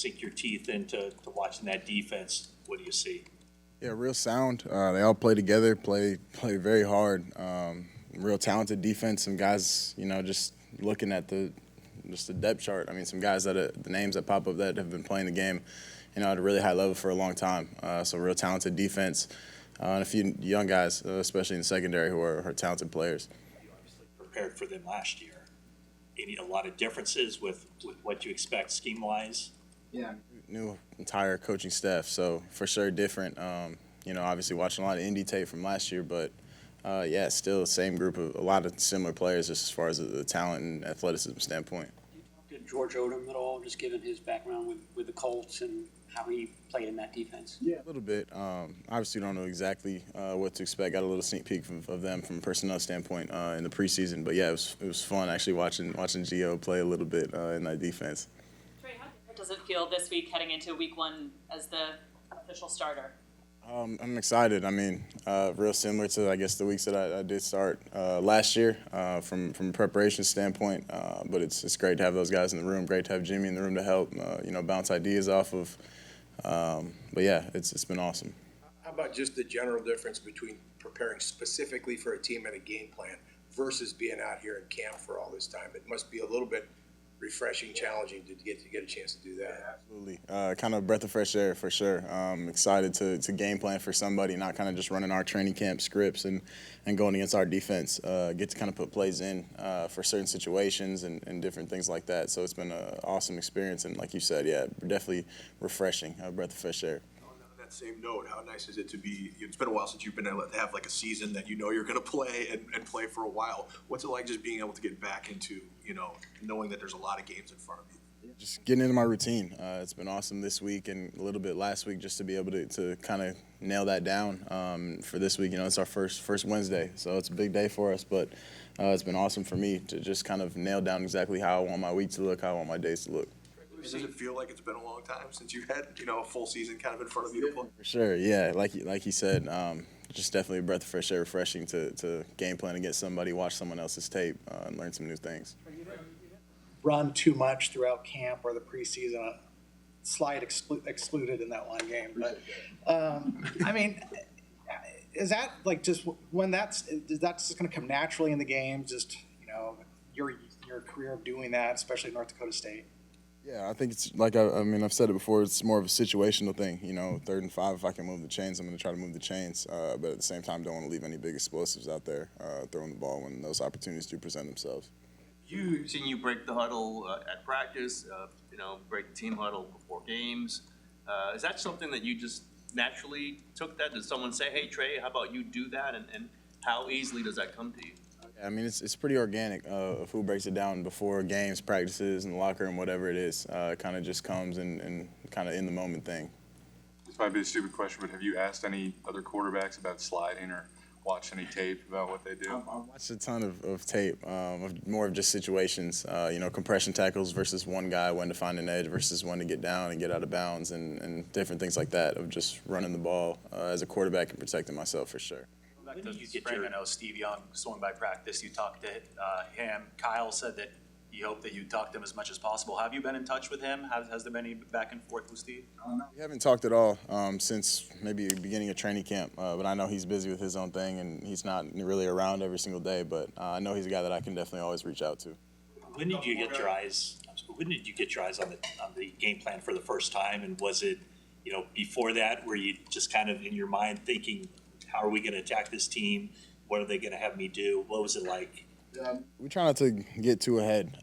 sink your teeth into watching that defense. What do you see? Yeah, real sound. They all play together, play very hard. Real talented defense. Some guys, just looking at the depth chart. I mean, some guys the names that pop up that have been playing the game, at a really high level for a long time. So real talented defense, and a few young guys, especially in the secondary, who are talented players. You obviously prepared for them last year. A lot of differences with what you expect scheme wise. Yeah, new entire coaching staff, so for sure different. Obviously watching a lot of indie tape from last year, but yeah, still the same group of a lot of similar players just as far as the talent and athleticism standpoint. Did George Odom at all, just given his background with the Colts and how he played in that defense? Yeah, a little bit. Obviously, don't know exactly what to expect. Got a little sneak peek of them from a personnel standpoint in the preseason, but yeah, it was fun actually watching Gio play a little bit in that defense. Trey, how does it feel this week heading into week one as the official starter? I'm excited. I mean, real similar to, I guess, the weeks that I did start last year from a preparation standpoint. But it's great to have those guys in the room. Great to have Jimmy in the room to help, bounce ideas off of. But yeah, it's been awesome. How about just the general difference between preparing specifically for a team and a game plan versus being out here in camp for all this time? It must be a little bit refreshing, challenging to get a chance to do that. Absolutely. Kind of a breath of fresh air for sure. Excited to game plan for somebody, not kind of just running our training camp scripts and going against our defense. Get to kind of put plays in for certain situations and different things like that. So it's been an awesome experience. And like you said, yeah, definitely refreshing, a breath of fresh air. On that same note, how nice is it to be, it's been a while since you've been able to have like a season that you're going to play and play for a while. What's it like just being able to get back into, knowing that there's a lot of games in front of you? Just getting into my routine. It's been awesome this week and a little bit last week just to be able to kind of nail that down. For this week, it's our first Wednesday, so it's a big day for us, but it's been awesome for me to just kind of nail down exactly how I want my week to look, how I want my days to look. Does it feel like it's been a long time since you had, a full season kind of in front of you to play? For sure, yeah. Like he said, just definitely a breath of fresh air, refreshing to game plan against somebody, watch someone else's tape, and learn some new things. Run too much throughout camp or the preseason. Slide excluded in that one game. But, I mean, is that like just when that's just going to come naturally in the game? Just, your career of doing that, especially at North Dakota State? Yeah, I think it's like I've said it before. It's more of a situational thing. 3rd and 5. If I can move the chains, I'm going to try to move the chains. But at the same time, don't want to leave any big explosives out there throwing the ball when those opportunities do present themselves. Seen you break the huddle at practice. Break the team huddle before games. Is that something that you just naturally took that? Did someone say, "Hey, Trey, how about you do that?" And how easily does that come to you? I mean, it's pretty organic of who breaks it down before games, practices, in the locker room, whatever it is. It kind of just comes and kind of in the moment thing. This might be a stupid question, but have you asked any other quarterbacks about sliding or watched any tape about what they do? I watched a ton of tape, more of just situations, compression tackles versus one guy, when to find an edge versus when to get down and get out of bounds and different things like that of just running the ball as a quarterback and protecting myself for sure. When did you get I know Steve Young swung by practice. You talked to him. Kyle said that you hope that you talk to him as much as possible. Have you been in touch with him? Has there been any back and forth with Steve? We haven't talked at all since maybe the beginning of training camp, but I know he's busy with his own thing and he's not really around every single day, but I know he's a guy that I can definitely always reach out to. When did you get your eyes on the game plan for the first time? And was it, before that, were you just kind of in your mind thinking, how are we going to attack this team? What are they going to have me do? What was it like? We try not to get too ahead,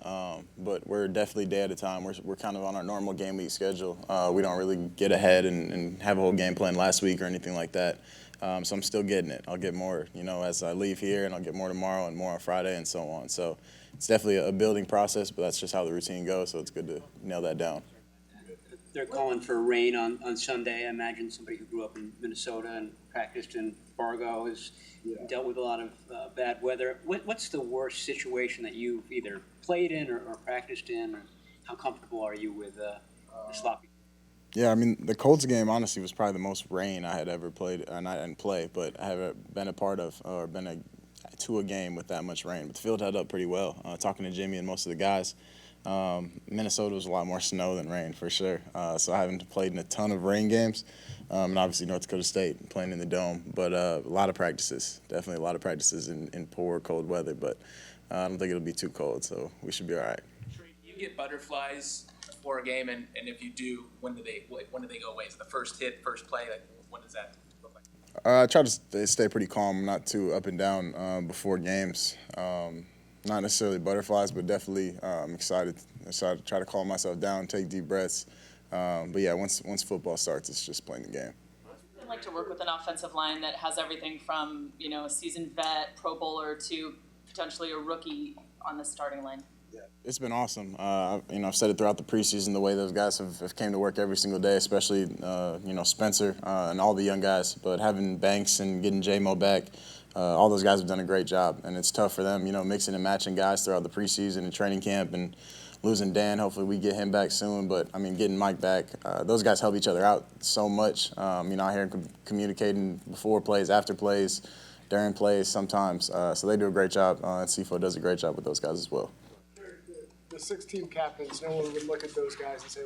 but we're definitely day at a time. We're kind of on our normal game week schedule. We don't really get ahead and have a whole game plan last week or anything like that. So I'm still getting it. I'll get more, as I leave here, and I'll get more tomorrow and more on Friday and so on. So it's definitely a building process, but that's just how the routine goes, so it's good to nail that down. They're calling for rain on Sunday. I imagine somebody who grew up in Minnesota and practiced in Fargo has dealt with a lot of bad weather. What's the worst situation that you've either played in or practiced in? Or how comfortable are you with the sloppy? Yeah, I mean, the Colts game, honestly, was probably the most rain I had ever played, and I didn't play, but I haven't been a part of or been to a game with that much rain. But the field held up pretty well. Talking to Jimmy and most of the guys, Minnesota was a lot more snow than rain for sure. So I haven't played in a ton of rain games. And obviously North Dakota State playing in the dome, but a lot of practices, definitely a lot of practices in poor, cold weather, but I don't think it'll be too cold, so we should be all right. Trey, do you get butterflies before a game, and if you do, when do they go away? Is it the first hit, first play? Like, when does that look like? I try to stay pretty calm, not too up and down before games. Not necessarily butterflies, but definitely excited. So I try to calm myself down, take deep breaths. But yeah, once football starts, it's just playing the game. I'd like to work with an offensive line that has everything from, a seasoned vet, Pro Bowler, to potentially a rookie on the starting line. Yeah, it's been awesome. I've said it throughout the preseason, the way those guys have came to work every single day, especially, Spencer and all the young guys. But having Banks and getting J-Mo back, all those guys have done a great job. And it's tough for them, mixing and matching guys throughout the preseason and training camp, and losing Dan. Hopefully we get him back soon. But, getting Mike back, those guys help each other out so much. Out here communicating before plays, after plays, during plays sometimes. So they do a great job, and CFO does a great job with those guys as well. The 6 team captains, no one would look at those guys and say,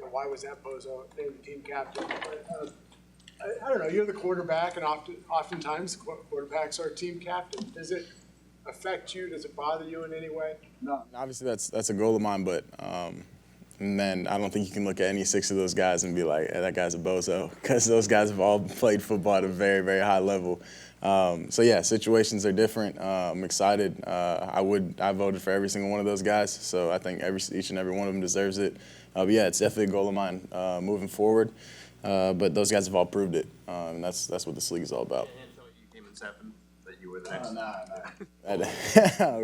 why was that bozo named team captain? But, I don't know, you're the quarterback, and oftentimes quarterbacks are team captain. Does it affect you? Does it bother you in any way? No. Obviously, that's a goal of mine, but man, I don't think you can look at any 6 of those guys and be like, hey, that guy's a bozo, because those guys have all played football at a very, very high level. So yeah, situations are different. I'm excited. I voted for every single one of those guys, so I think each and every one of them deserves it. But yeah, it's definitely a goal of mine moving forward. But those guys have all proved it, and that's what this league is all about. You came in 7, that you were the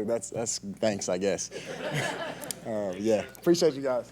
next. That's thanks, I guess. Yeah, appreciate you guys.